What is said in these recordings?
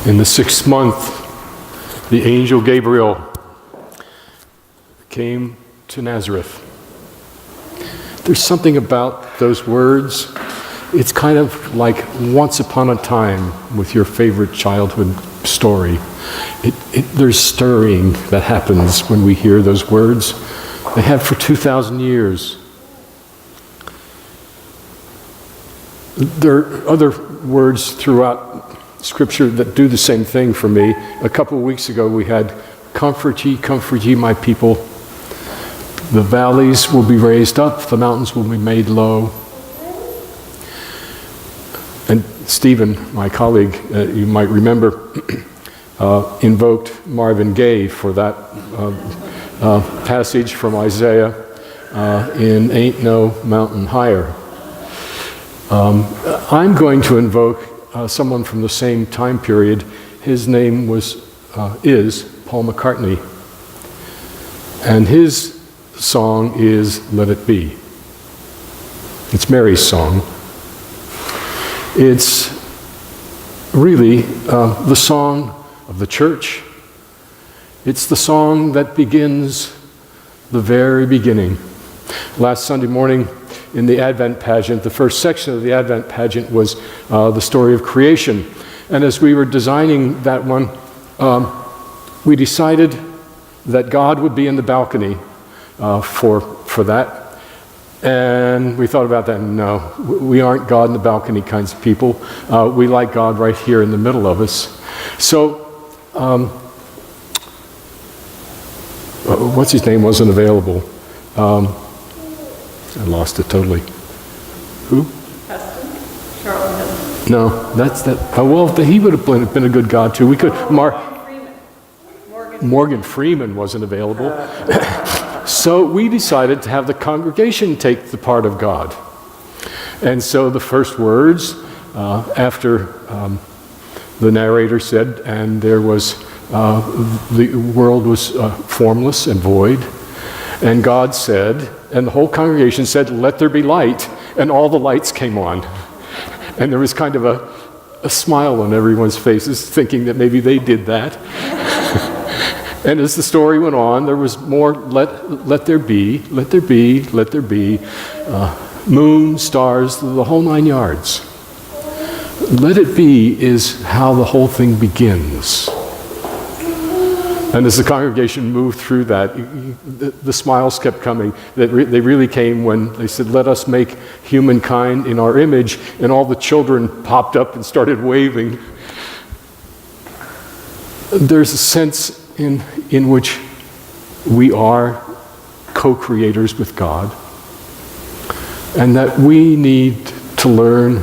In the 6th month, the angel Gabriel came to Nazareth. There's something about those words. It's kind of like once upon a time with your favorite childhood story. There's stirring that happens when we hear those words. They have for 2,000 years. There are other words throughout Scripture that do the same thing for me. A couple of weeks ago we had, comfort ye my people. The valleys will be raised up, the mountains will be made low. And Stephen, my colleague, you might remember, invoked Marvin Gaye for that passage from Isaiah in Ain't No Mountain Higher. I'm going to invoke someone from the same time period. His name is Paul McCartney. And his song is Let It Be. It's Mary's song. It's really the song of the church. It's the song that begins the very beginning. Last Sunday morning in the Advent pageant, the first section of the Advent pageant was the story of creation. And as we were designing that one, we decided that God would be in the balcony for that. And we thought about that. No, we aren't God in the balcony kinds of people. We like God right here in the middle of us. So, what's his name wasn't available. I lost it totally. Who? Heston? Charlotte Heston. No, that's that. Oh, well, he would have been a good God too. We could. Morgan Freeman wasn't available. So we decided to have the congregation take the part of God. And so the first words after the narrator said, and there was, the world was formless and void. And God said, and the whole congregation said, let there be light. And all the lights came on. And there was kind of a smile on everyone's faces, thinking that maybe they did that. And as the story went on, there was more, let there be, let there be, let there be, moon, stars, the whole 9 yards. Let it be is how the whole thing begins. And as the congregation moved through that, the smiles kept coming. They really came when they said, let us make humankind in our image, and all the children popped up and started waving. There's a sense in which we are co-creators with God, and that we need to learn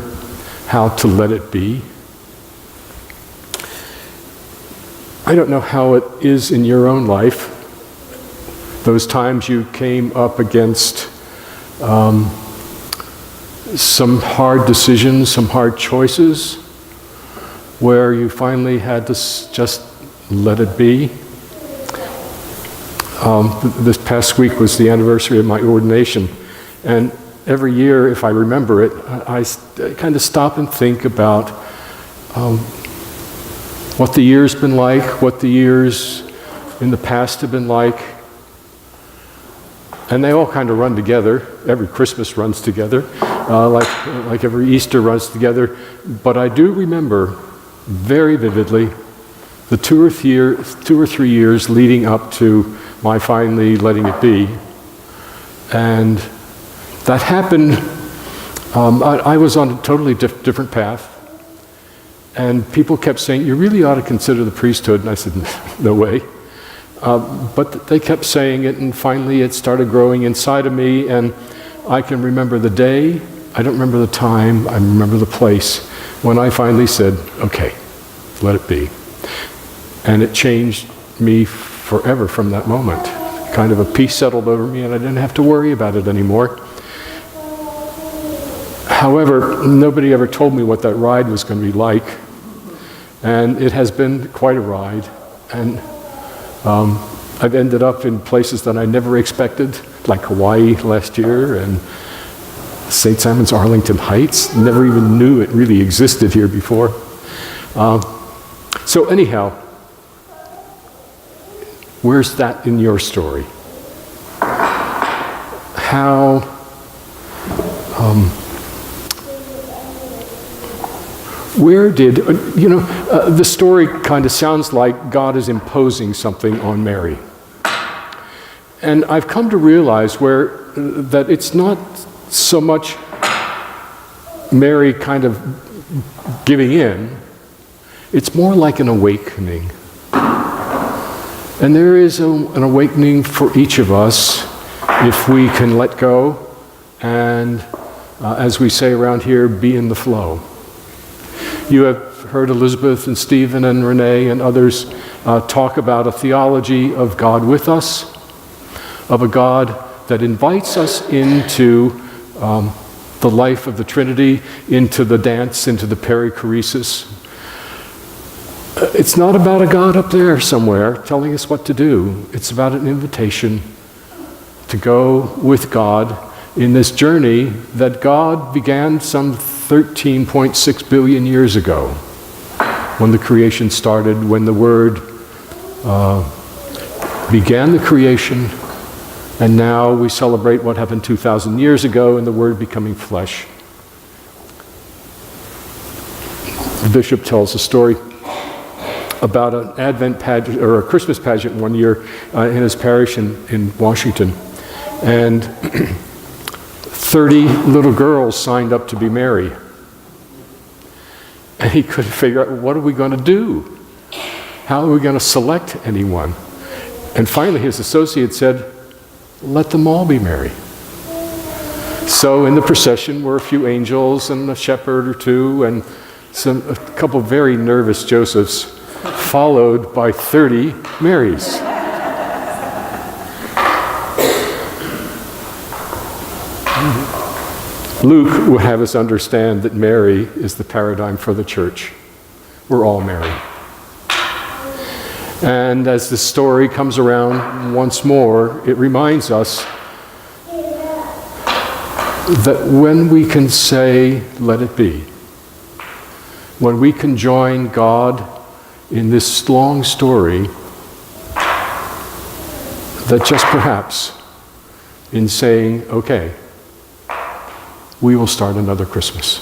how to let it be. I don't know how it is in your own life, those times you came up against some hard decisions, some hard choices, where you finally had to just let it be. This past week was the anniversary of my ordination, and every year, if I remember it, I kind of stop and think about what the year's been like, what the years in the past have been like, and they all kind of run together. Every Christmas runs together, like every Easter runs together. But I do remember very vividly the 2 or 3 years leading up to my finally letting it be. And that happened, I was on a totally different path. And people kept saying, you really ought to consider the priesthood. And I said, no way. But they kept saying it, and finally it started growing inside of me. And I can remember the day, I don't remember the time, I remember the place, when I finally said, okay, let it be. And it changed me forever from that moment. Kind of a peace settled over me, and I didn't have to worry about it anymore. However, nobody ever told me what that ride was going to be like. And it has been quite a ride. And I've ended up in places that I never expected, like Hawaii last year, and St. Simon's Arlington Heights. Never even knew it really existed here before. So anyhow, where's that in your story? How where did, the story kind of sounds like God is imposing something on Mary. And I've come to realize that it's not so much Mary kind of giving in, it's more like an awakening. And there is an awakening for each of us if we can let go and, as we say around here, be in the flow. You have heard Elizabeth and Stephen and Renee and others talk about a theology of God with us, of a God that invites us into the life of the Trinity, into the dance, into the perichoresis. It's not about a God up there somewhere telling us what to do. It's about an invitation to go with God in this journey that God began some 13.6 billion years ago, when the creation started, when the Word began the creation, and now we celebrate what happened 2,000 years ago in the Word becoming flesh. The bishop tells a story about an Advent pageant, or a Christmas pageant one year in his parish in Washington. And 30 little girls signed up to be Mary. And he couldn't figure out, what are we going to do? How are we going to select anyone? And finally his associate said, let them all be Mary. So in the procession were a few angels and a shepherd or two and a couple of very nervous Josephs, followed by 30 Marys. Luke would have us understand that Mary is the paradigm for the church. We're all Mary. And as the story comes around once more, it reminds us that when we can say, let it be, when we can join God in this long story, that just perhaps in saying, okay, we will start another Christmas.